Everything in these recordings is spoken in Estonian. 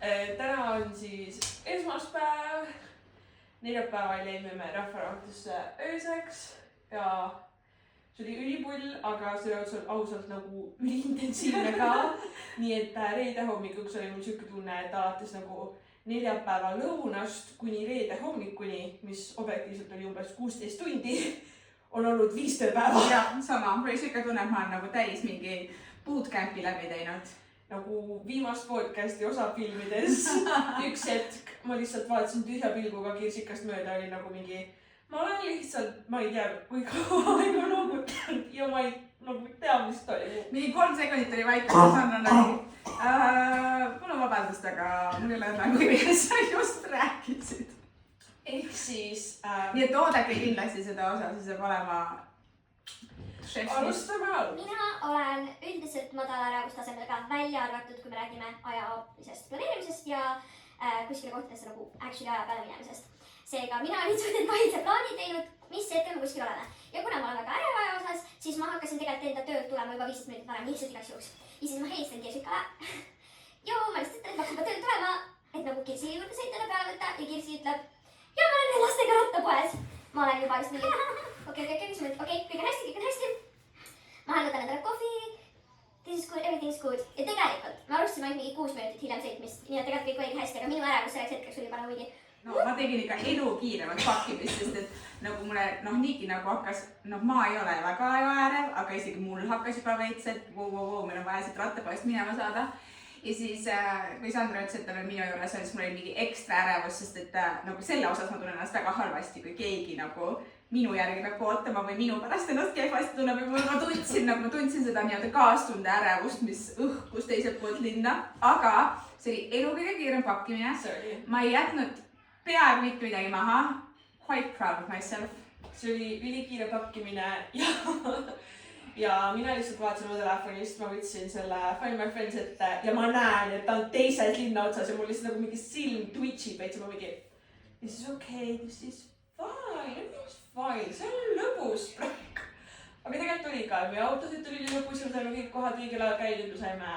Täna on siis esmaspäev. Neljapäeval jäime me rahvaraamatusse ööseks ja see oli ülipull, aga see oli ausalt nagu üliintensiivne ka. Nii et reede hommikuks oli mul siuke tunne, et alates nagu neljapäeva lõunast kuni reede hommikuni, mis objektiivselt oli umbes 16 tundi, on olnud 5 tööpäeva. Ja, sama. Mul oli siuke tunne, et ma olen nagu täis mingi bootcampi läbi teinud. Nagu viimast podcasti osa filmides. Üks hetk ma lihtsalt vaatasin tühja pilguga Kirsikast mööda, oli nagu mingi, ma olen lihtsalt, ma ei tea, kui kaua aega noogutanud ja ma ei nagu tea, mis toimub. Mingi 3 sekundit oli vaikus, Sandra nagu, mul on vabandust, aga mul ei ole nagu kuidas sa just rääkisid. Ehk siis... Nii et oodake kindlasti seda osa, siis saab olema alustame all. Mina olen üldiselt madala ärevustasemega välja arvatud, kui me räägime ajalisest planeerimisest ja kuskile kohtadesse nagu actually aja peale minemisest. Seega mina olin suhteliselt vaidse plaani teinud, mis hetkel me kuskil oleme. Ja kuna ma olen väga ärev aja osas, siis ma hakkasin tegelikult enda tööd tulema juba 15 minutit varem, lihtsalt igaks juhuks. Ja siis ma helistan Kirsikale. Joo, ma lihtsalt ütlen, et ma hakkan tööd tulema, et nagu Kirsi juurde sõitele peale võtta ja Kirsi ütleb, ja ma olen lastega rattapoes. Ma olen juba just mingi, okei, kõik on hästi. Ma võtan endale kohvi, this is good, everything is good. Ja tegelikult me alustasime ainult mingi 6 minutit hiljem sõitmist, nii et tegelikult kõik oligi hästi, aga minu ärevus selleks hetkeks oli juba nagu mingi. No ma tegin ikka elu kiiremat pakkimist, sest et nagu mulle niigi nagu hakkas, ma ei ole väga ajaärev, aga isegi mul hakkas juba veits, et meil on vaja siit rattapoest minema saada. Ja siis, kui Sandra ütles, et ta on minu juures, siis mul oli mingi ekstra ärevus, sest et nagu selle osas ma tunnen ennast väga halvasti, kui keegi nagu minu järgi peab ootama või minu pärast ennast kehvasti tunneb. Ma tundsin seda nii-öelda kaastunde ärevust, mis õhkus teiselt poolt linna, aga see oli elu kõige kiirem pakkimine. Ma ei jätnud peaaegu mitte midagi maha. Quite proud of myself. See oli ülikiire pakkimine ja mina lihtsalt vaatasin oma telefonist, ma võtsin selle Find My Friends ette ja ma näen, et ta on teises linna otsas ja mul lihtsalt nagu mingi silm twitchib veits ja ma mingi this is okay, this is fine, see on lõbus praegu. Aga tegelikult tuli ka, meie autosid tuli lõbus ja me saime kõik kohad õigel ajal käidud, me saime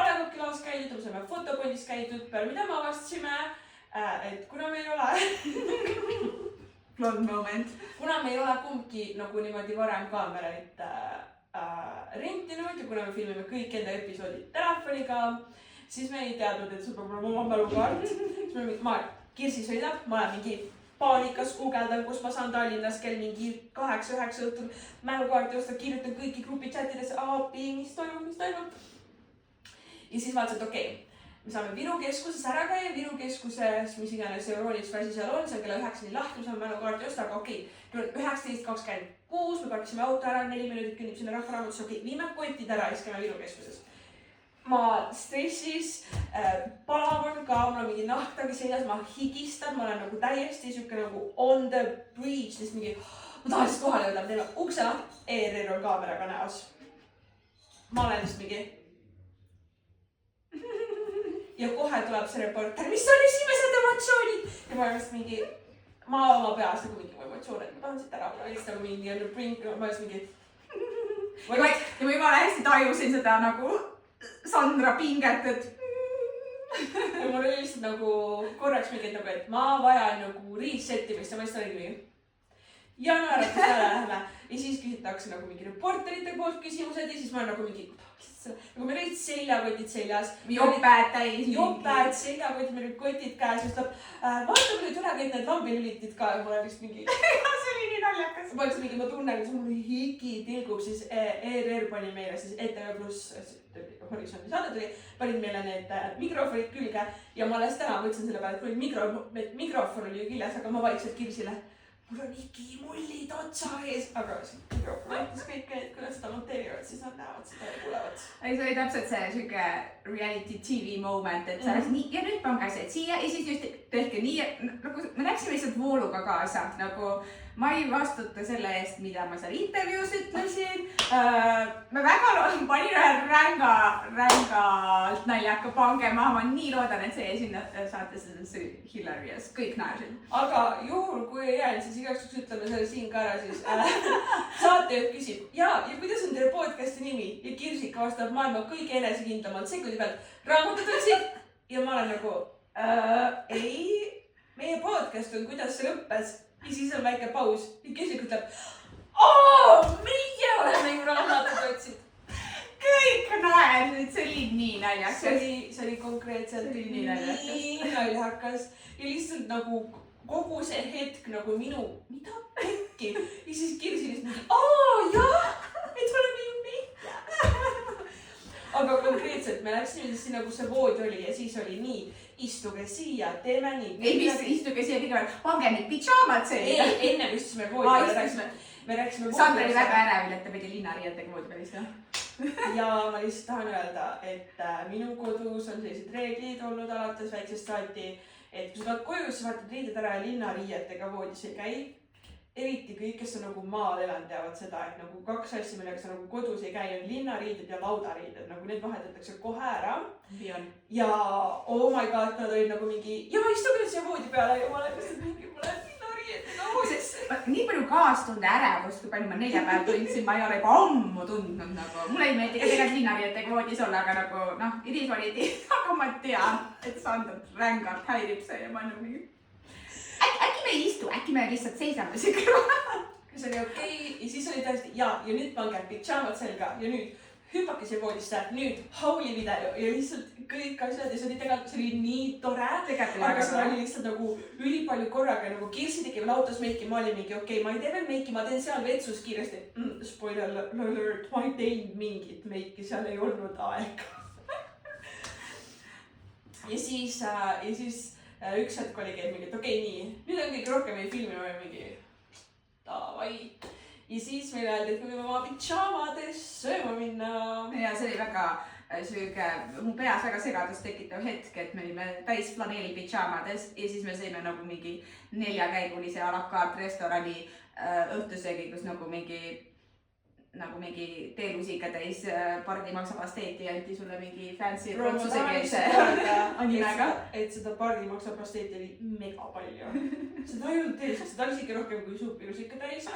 Alekokkilaas käidud, me saime fotokondis käidud, peale mida me avastasime, et kuna me ei ole blond moment. Kuna me ei ole kumbki nagu niimoodi varem kaameraid rentinud ja kuna me filmime kõik enda episoodid telefoniga, siis me ei teadnud, et sul peab olema oma mälukaart. Siis me Kirsi sõidab, ma olen mingi paanikas guugeldan, kus ma saan Tallinnas kell mingi 8-9 õhtul mälukaarti osta, kirjutan kõiki grupi chatidesse, mis toimub. Ja siis vaatasin, et okei, me saame Viru keskuses ära käia, Viru keskuses, mis iganes Euroniks või asi seal on, see on kella 9 lahti, me saame mälukaarti osta, aga okei, 19.26, me parkisime auto ära, 4 minutit kõnnib sinna rahvaraamatusse, okei, viime kotid ära ja siis käime Viru keskuses. Ma stressis, palavan ka, mul on mingi nahtagi seljas, ma higistan, ma olen nagu täiesti siuke nagu on the bridge, sest mingi, ma tahan lihtsalt kohale jõuda, teeme ukse lahti, ERR on kaameraga näos. Ma olen lihtsalt mingi. Ja kohe tuleb see reporter, mis on esimesed emotsioonid? Ja ma olen lihtsalt mingi, ma oma peas nagu mingi emotsioon, et ma tahan siit ära, ma lihtsalt nagu mingi, ma lihtsalt mingi. Ja ma juba hästi tajusin seda nagu Sandra pinget, et ja mul oli lihtsalt nagu korraks mingi, et ma vajan nagu resetimist ja ma lihtsalt olin mingi ja naeratus peale läheme ja siis küsitakse nagu mingi reporterite poolt küsimused ja siis ma olen nagu mingi nagu meil olid seljakotid seljas. Jopäed täis. Jopäed, seljakotid, meil olid kotid käes, just vaatame nüüd üle kõik need lambilülitid ka ja ma olen vist mingi see oli nii naljakas. Ma olin mingi, ma tunnen, et mul higi tilgub, siis ERR pani meile siis ETV+ Horisondi saade tuli, panid meile need mikrofonid külge ja ma alles täna mõtlesin selle peale, et mikrofon oli ju küljes, aga ma vaikselt Kirsile. Mul on ikimullid otsa ees, aga mikrofon näitas kõik, et kuidas seda monteerivad, siis nad näevad seda ja kuulevad. Ei, see oli täpselt see siuke reality TV moment, et sa nii ja nüüd pange asjad siia ja siis just tehke nii, nagu me läksime lihtsalt vooluga kaasa, nagu ma ei vastuta selle eest, mida ma seal intervjuus ütlesin. Ma väga panin rängalt naljaka pange maha, ma nii loodan, et see esinna saates on hilarious, kõik naersid. Aga juhul, kui ei jäänud, siis igaks ütleme selle siin ka ära, siis saatejuht küsib ja kuidas on teie podcasti nimi ja Kirsika vastab maailma kõige enesekindlamalt sekundi pealt raamatututsid ja ma nagu ei, meie podcast on kuidas see lõppes ja siis on väike paus ja Kesik ütleb meie oleme ju raamatut otsinud. kõik naersid, see oli nii naljakas. See oli konkreetselt nii naljakas ja lihtsalt nagu kogu see hetk nagu minu, mida pekki ja siis Kirsi lihtsalt jah, et oleme ju meie. Aga konkreetselt me läksime siis sinna, kus see voodi oli ja siis oli nii, istuge siia, teeme nii. ei, istuge siia kõigepealt, pange need pidžaamad selga. ei, enne istusime voodi. Me rääkisime Sandra oli väga ärevil, et ta pidi linnariietega voodi peal istuma. ja ma lihtsalt tahan öelda, et minu kodus on sellised reeglid olnud alates väiksest saati, et kui sa tuled koju, siis vaatad riided ära ja linnariietega voodis ei käi. Eriti kõik, kes on nagu maal elanud, teavad seda, et nagu kaks asja, millega sa nagu kodus ei käi, on linnariided ja laudariided, nagu need vahetatakse kohe ära. Ja oh my god, nad olid nagu mingi, istuge siia voodi peale ja ma olen lihtsalt mingi, ma lähen linnariietega voodisse. Nii palju kaastunde ärevust, kui palju ma 4 päev tundsin, ma ei ole juba ammu tundnud nagu. Mulle ei meeldi ka tegelikult linnariietega voodis olla, aga nagu Iris oli aga ma tean, et Sandrat rängalt häirib see ja ma olen mingi äkki me ei istu, äkki me lihtsalt seisame siin kõrval. See oli okei ja siis oli tõesti ja nüüd pange pidžaamad selga ja nüüd hüppake siia voodisse, nüüd hauli video ja lihtsalt kõik asjad ja see oli tegelikult, see oli nii tore. Aga see oli lihtsalt nagu ülipalju korraga nagu Kirsi tegi veel autos meiki, ma olin mingi okei, ma ei tee veel meiki, ma teen seal vetsus kiiresti. Spoiler alert, ma ei teinud mingit meiki, seal ei olnud aega. ja siis üks hetk oligi, et mingi, et okei, nii, nüüd on kõik rohkem ei filmi, ma olin mingi davai. Ja siis meile öeldi, et me võime oma pidžaamades sööma minna. Ja see oli väga sööge, mu peas väga segadust tekitav hetk, et me olime täis flaneeli pidžaamades ja siis me sõime nagu mingi 4-käigulise a la carte restorani õhtusöögi, kus nagu mingi teelusika täis pardimaksapasteeti ja anti sulle mingi fancy prantsusekeelse animega. Et seda pardimaksapasteeti oli mega palju. Seda ei olnud tees, seda oli isegi rohkem kui supilusika täis.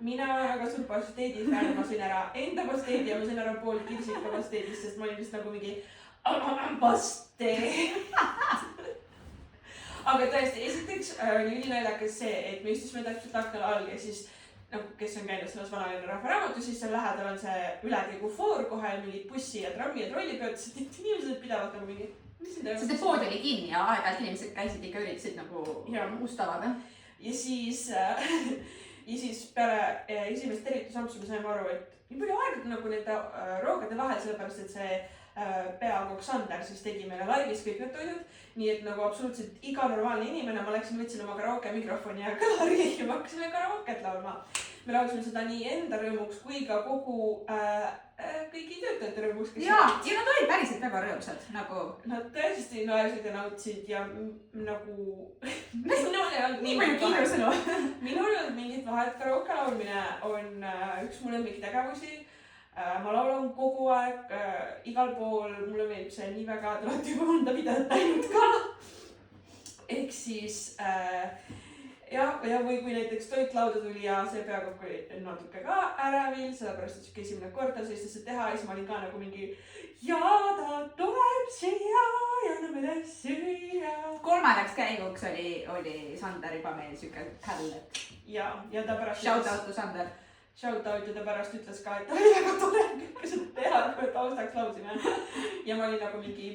Mina väga suur pasteedi fänn, ma sõin ära enda pasteedi ja ma sõin ära pool kirsika pasteedist, sest ma olin vist nagu mingi pasteed. Aga tõesti, esiteks oli ülinaljakas see, et me istusime täpselt aknal all ja siis nagu, kes on käinud selles Vanalinna rahvaraamatus, siis seal lähedal on see ületigu foor, kohe mingid bussi ja trammi ja trollipeod, sest inimesed pidavad nagu mingi... Sest et pood oli kinni ja aeg-ajalt inimesed käisid ikka üritasid nagu ust avada. Ja siis peale esimest tervitusampsu me saime aru, et nii palju aega nagu nende roogade vahel, sellepärast et see peakokk Sander siis tegi meile laivis kõik need toidud. Nii et nagu absoluutselt iga normaalne inimene, ma läksin, võtsin oma karaoke mikrofoni ja kõlari ja me hakkasime karaoket laulma. Me laulsime seda nii enda rõõmuks kui ka kogu kõigi töötajate rõõmuks. Ja nad olid päriselt väga rõõmsad. Nagu... Nad tõesti naersid ja nautsid ja nagu... nii palju kiirusõnu. Minul ei olnud mingit vahet, karaoke laulmine on üks mu lemmiktegevusi. Ma laulan kogu aeg, igal pool, mulle meeldib see nii väga, et olete juba mõnda videot näinud ka. Ehk siis, või kui näiteks toit lauda tuli ja see peakokk oli natuke ka ärevil, sellepärast et esimene kord ta sellist asja teha ja siis ma olin ka nagu mingi ja ta tuleb siia ja annab meile süüa. 3. käiguks oli Sander juba meil siuke häll. Ja ta pärast... Shout out to Sander. Shout out ja ta pärast ütles ka, et ta oli väga tore kõike seda teha, kui taustaks laulsime. Ja ma olin nagu mingi,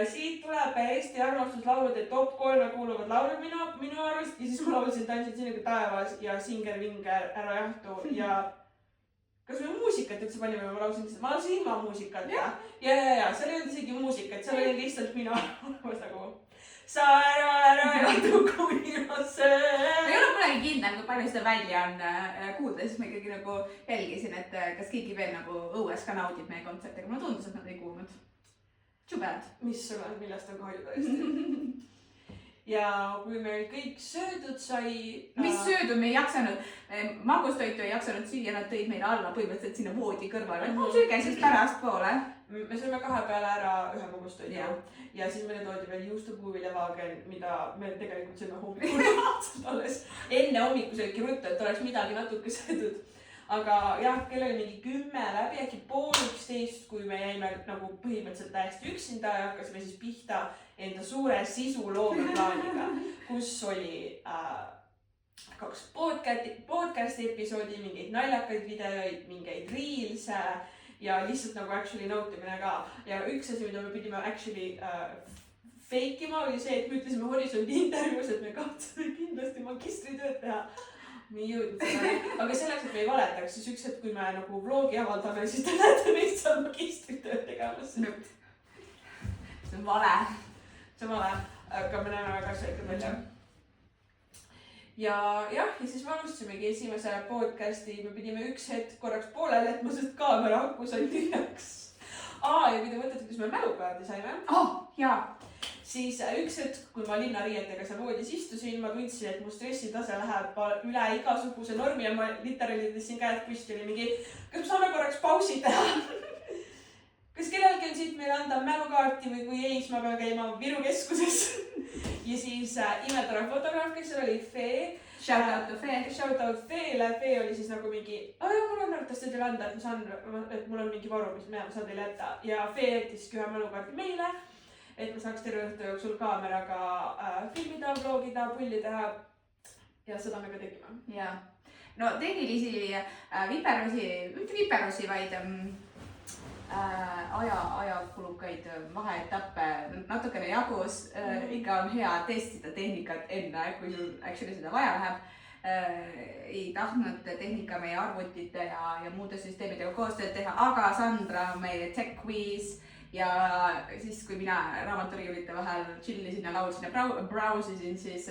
siit tuleb Eesti armastuslaulude top 3 kuuluvad laulud minu arust ja siis ma laulsin Tantsid sinuga taevas ja Singer Vinger ära jahtu ja kas me muusikat üldse panime, ma laulsin ilma muusikat ja, seal ei olnud isegi muusikat, seal oli lihtsalt mina nagu sa ära jahtu kuni ma söön. Ma ei ole kunagi kindel, kui palju seda välja on kuulda, siis ma ikkagi nagu jälgisin, et kas keegi veel nagu õues ka naudib meie kontsertidega. Mulle tundus, et nad ei kuulnud. Too bad. Millest on kahju tõesti. Ja kui meil kõik söödud sai... Mis söödud? Me ei jaksanud, magustoitu ei jaksanud süüa, nad tõid meile alla põhimõtteliselt sinna voodi kõrvale. Sööge siis pärast poole. Me sööme 2 peale ära 1 magustoitu ja siis meile toodi veel juustupuuviljavaagen, mida me tegelikult sööme hommikul alles enne hommikusööki ruttu, et oleks midagi natuke söödud. aga jah, kell oli mingi 10 läbi, äkki pool 11, kui me jäime nagu põhimõtteliselt täiesti üksinda ja hakkasime siis pihta enda suure sisuloomeplaaniga, kus oli 2 podcast'i episoodi, mingeid naljakaid videoid, mingeid reels'e ja lihtsalt nagu actually nautimine ka. Ja üks asi, mida me pidime actually fake ima, oli see, et me ütlesime Horisondi intervjuus, et me kavatseme kindlasti magistritööd teha. Me ei jõudnud seda. Aga selleks, et me ei valetaks, siis üks hetk, kui me nagu vlogi avaldame, siis te näete meid seal magistritööd tegemas. See on vale. See on vale, aga me näeme väga selgelt välja. Ja siis me alustasimegi esimese podcasti, me pidime üks hetk korraks poolele jätma, sest kaamera aku sai tühjaks. Ja kui te mõtlete, kus me mälukaardi saime, jaa. siis üks hetk, kui ma linnariietega seal voodis istusin, ma tundsin, et mu stressitase läheb üle igasuguse normi ja ma literaali tõstsin käed püsti oli mingi, kas me saame korraks pausi teha? Kas kellelgi on siit meile anda mälukaarti või kui ei, siis ma pean käima Viru keskuses. Ja siis imetore fotograaf, kes oli Fee. Shout out to Fee. Shout out Feele. Fee oli siis nagu mingi, mul on arvatavasti teile anda, et mul on mingi varu, mis ma saan teile jätta. Ja Fee jättiski ühe mälukaardi meile, et ma saaks terve õhtu jooksul kaameraga filmida, vlogida, pulli teha. Ja seda me ka tegime. Jaa. No tehnilisi viperusi, mitte viperusi, vaid ajakulukaid vaheetappe natukene jagus. Ikka on hea testida tehnikat enne, kui sul actually seda vaja läheb. Ei tahtnud tehnika meie arvutite ja muude süsteemidega koostööd teha, aga Sandra on meie tech quiz ja siis, kui mina raamaturiiulite vahel chillisin ja laulsin ja browsisin, siis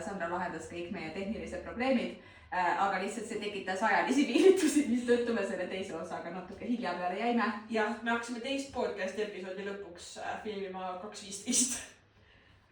Sandra lahendas kõik meie tehnilised probleemid. Aga lihtsalt see tekitas ajalisi viivitusi, mis tõttu me selle teise osaga natuke hilja peale jäime. Jah, me hakkasime teist podcasti episoodi lõpuks filmima 2.15.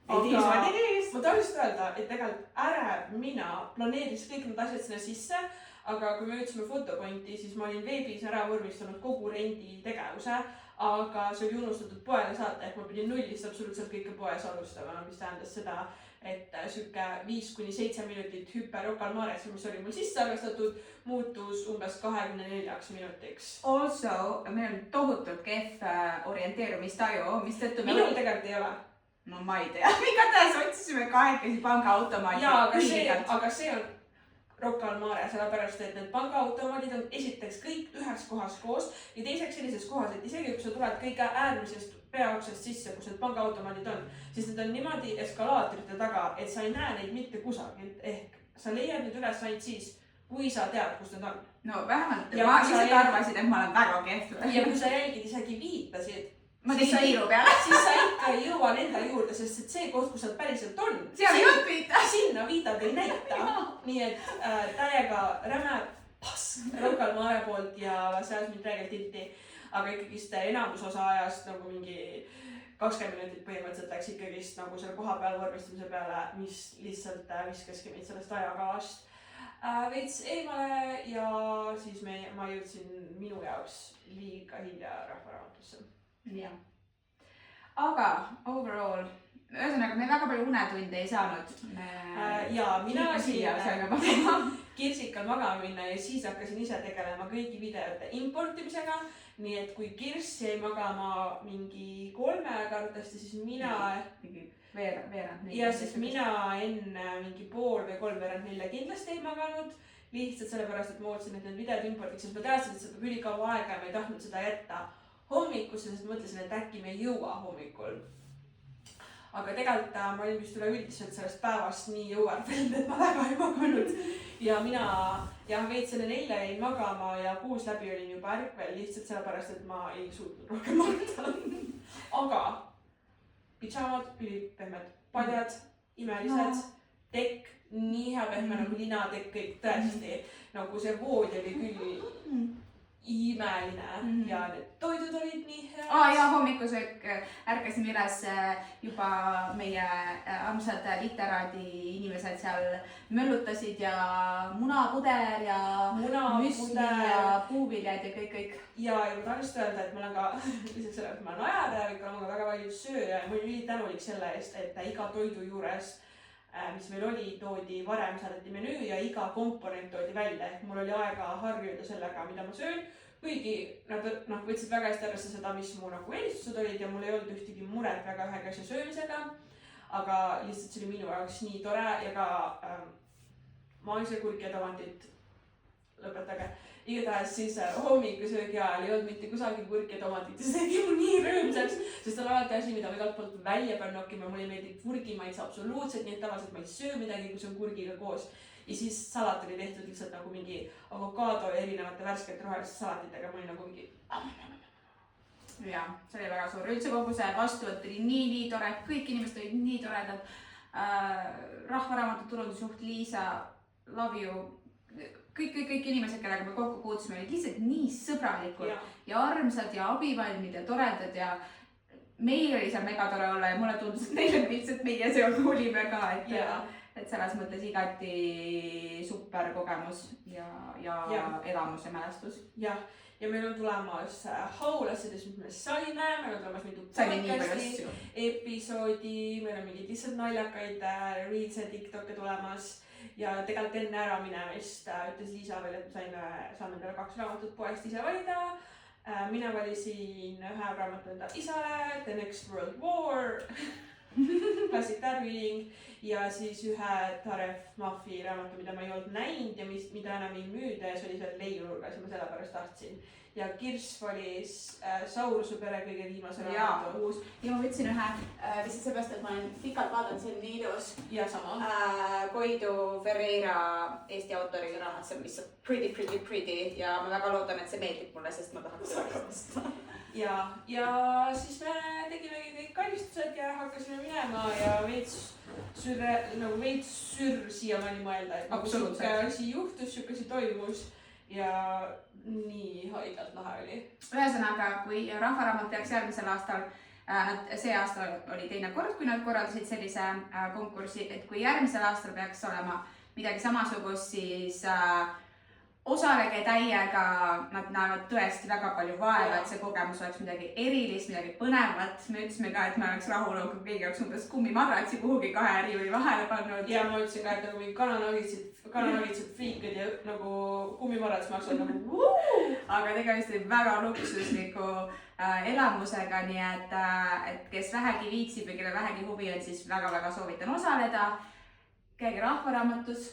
Aga ma tahtsin öelda, et tegelikult mina planeeris kõik need asjad sinna sisse, aga kui me jõudsime fotopointi, siis ma olin veebis ära vormistanud kogu rendi tegevuse, aga see oli unustatud poele saata, et ma pidin nullist absoluutselt kõike poes alustama, mis tähendas seda, et süke 5-7 minutit hüppe Rocca al Maresse, mis oli mul sisse arvestatud, muutus umbes 24 minutiks. Also, meil on tohutult kehv orienteerumistaju, mis tõttu minul tegelikult ei ole. No ma ei tea, igatahes otsisime kahekesi pangaautomaadi. Jaa, aga see on Rocca al Mare, sellepärast, et need pangaautomaadid on esiteks kõik ühes kohas koos ja teiseks sellises kohas, et isegi kui sa tuled kõige äärmisest peaoksest sisse, kus need pangaautomaadid on, siis need on niimoodi eskalaatorite taga, et sa ei näe neid mitte kusagilt, ehk sa leiad need üles ainult siis, kui sa tead, kus need on. No vähemalt, ma lihtsalt arvasin, et ma olen väga kehv. Ja kui sa jälgid isegi viitasid, ma tegin tiiru peale. Siis sa ikka ei jõua nende juurde, sest see koht, kus nad päriselt on, seal ei olnud viita. Sinna viitad ei näita. Nii et täiega räme Rocca al Mare poolt ja seas mind räägelt tilti. Aga ikkagist enamusosa ajast nagu mingi 20 minutit põhimõtteliselt läks ikkagist nagu selle koha peal vormistamise peale, mis lihtsalt viskaski meid sellest ajakavast veits eemale ja siis ma jõudsin minu jaoks liiga hilja Rahvaraamatusse. Ja. Aga overall, ühesõnaga me väga palju unetunde ei saanud. Ja mina Kirsikal magama minna ja siis hakkasin ise tegelema kõigi videote importimisega. Nii et kui Kirs jäi magama mingi 3 kardasti, siis mina ja siis mina enne mingi pool või 3/4 kindlasti ei maganud. Lihtsalt sellepärast, et ma ootsin, et need videod importiks, sest ma teadsin, et see peab ülikaua aega ja ma ei tahtnud seda jätta hommikusse, sest mõtlesin, et äkki me ei jõua hommikul. Aga tegelikult ma olin vist üleüldiselt sellest päevast nii jõuarveld, et ma väga ei maganud. Ja mina veits enne 4 jäin magama ja 6 läbi olin juba ärkvel lihtsalt sellepärast, et ma ei suutnud rohkem magada. Aga pidžamad, ülipehmed, padjad, imelised, tekk, nii hea pehme nagu linatekk, kõik tõesti. Nagu see voodi oli küll imeline ja need toidud olid nii head. Ja hommikusöök ärkasime üles juba meie armsad literaadi inimesed seal möllutasid ja munapuder ja müsli ja puuviljad ja kõik. Ja ma tahan öelda, et ma olen ka lisaks selle, et ma olen ajatäevik, olen väga palju sööja ja ma olen ülitänulik selle eest, et iga toidu juures mis meil oli, toodi varem, saadeti menüü ja iga komponent toodi välja, ehk mul oli aega harjuda sellega, mida ma söön. Kuigi nad võtsid väga hästi arvesse seda, mis mu nagu eelistused olid ja mul ei olnud ühtegi muret väga ühega asja söömisega. Aga lihtsalt see oli minu jaoks nii tore ja ka maise kurki ja tomatit, lõpetage. Igatahes siis hommikusöögi ajal ei olnud mitte kusagil kurki ja tomatit ja see tegi mu nii rõõmsaks, sest on alati asi, mida ma igalt poolt välja pean nokkima, mulle ei meeldi kurgimaitse absoluutselt, nii et tavaliselt ma ei söö midagi, kui see on kurgiga koos. Ja siis salat oli tehtud lihtsalt nagu mingi avokaado ja erinevate värskete roheliste salatitega, ma olin nagu mingi... Ja, see oli väga suur. Üldse kogu see vastuvõtt oli nii tore, kõik inimesed olid nii toredad. Rahvaraamatu turundusjuht Liisa, love you. Kõik inimesed, kellega me kokku puutusime, olid lihtsalt nii sõbralikud ja armsad ja abivalmid ja toredad ja meil oli seal mega tore olla ja mulle tundus, et neil on lihtsalt meie seal olime ka, et selles mõttes igati super kogemus ja elamus ja mälestus. Ja meil on tulemas haulassedes, mis me saime, meil on tulemas mitu podcasti episoodi, meil on mingid lihtsalt naljakaid reels ja TikTok'e tulemas ja tegelikult enne ära minemist ütles Liisa veel, et saame endale 2 raamatut poest ise valida. Mina valisin ühe raamatu enda isale, The Next World War, Classic Dad Reading ja siis ühe Taref Mafi raamatu, mida ma ei olnud näinud ja mida enam ei müüda ja see oli seal leiunurgas ja ma sellepärast tahtsin. Ja Kirss valis Sauruse pere kõige viimase raamatu. Ja ma võtsin ühe, lihtsalt seepärast, et ma olen pikalt vaadanud, see on nii ilus. Ja sama. Koidu Ferreira Eesti autori raamat, mis on pretty ja ma väga loodan, et see meeldib mulle, sest ma tahaks seda. Ja siis me tegime kõik kallistused ja hakkasime minema ja veits sür siiamaani mõelda, et siuke asi juhtus, siuke asi toimus ja nii haigelt lahe oli. Ühesõnaga, kui Rahvaraamat peaks järgmisel aastal, see aasta oli teine kord, kui nad korraldasid sellise konkursi, et kui järgmisel aastal peaks olema midagi samasugust, siis osalege täiega, nad näevad tõesti väga palju vaeva, et see kogemus oleks midagi erilist, midagi põnevat. Me ütlesime ka, et me oleks rahul, kui keegi oleks umbes kummimadratsi kuhugi 2 riiuli vahele pannud. Ja ma ütlesin ka, et nagu mingi kananagitsed friikad ja nagu kummimadrats maksavad nagu Aga tegemist oli väga luksusliku elamusega, nii et kes vähegi viitsib ja kelle vähegi huvi on, siis väga-väga soovitan osaleda. Käige Rahvaraamatus.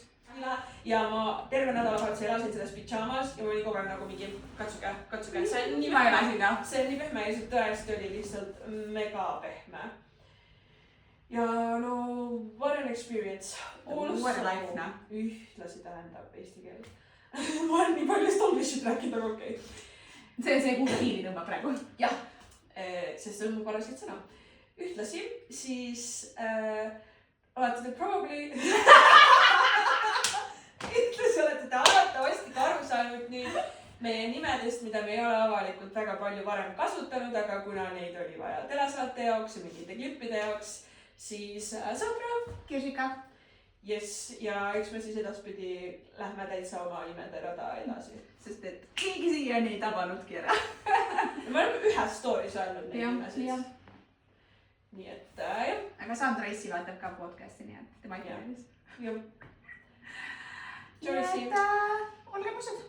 Ja ma terve nädalavahetuse elasin selles pidžaamas ja ma olin kogu aeg nagu mingi katsuge. See on nii pehme ja see tõesti oli lihtsalt mega pehme. Ja no, what an experience. What a life, noh. Ühtlasi tähendab eesti keel. Ma olen nii palju Stonglishit rääkinud, aga okei. See kuhu piiri tõmbab praegu. Jah, sest see on mu parasjaid sõna. Ühtlasi siis olete te probably... Ühtlasi olete te arvatavasti ka aru saanud nüüd meie nimedest, mida me ei ole avalikult väga palju varem kasutanud, aga kuna neid oli vaja telesaate jaoks ja mingite klippide jaoks, siis Sandra, Kirsika. Yes, ja eks me siis edaspidi lähme täitsa oma nimede rada edasi. Sest et keegi siiani ei tabanudki ära. Me oleme ühes story's öelnud neid nimesid. Nii et jah. Aga Sandra Issi vaatab ka podcasti, nii et tema ikka meeldis. Jah. Olge musud!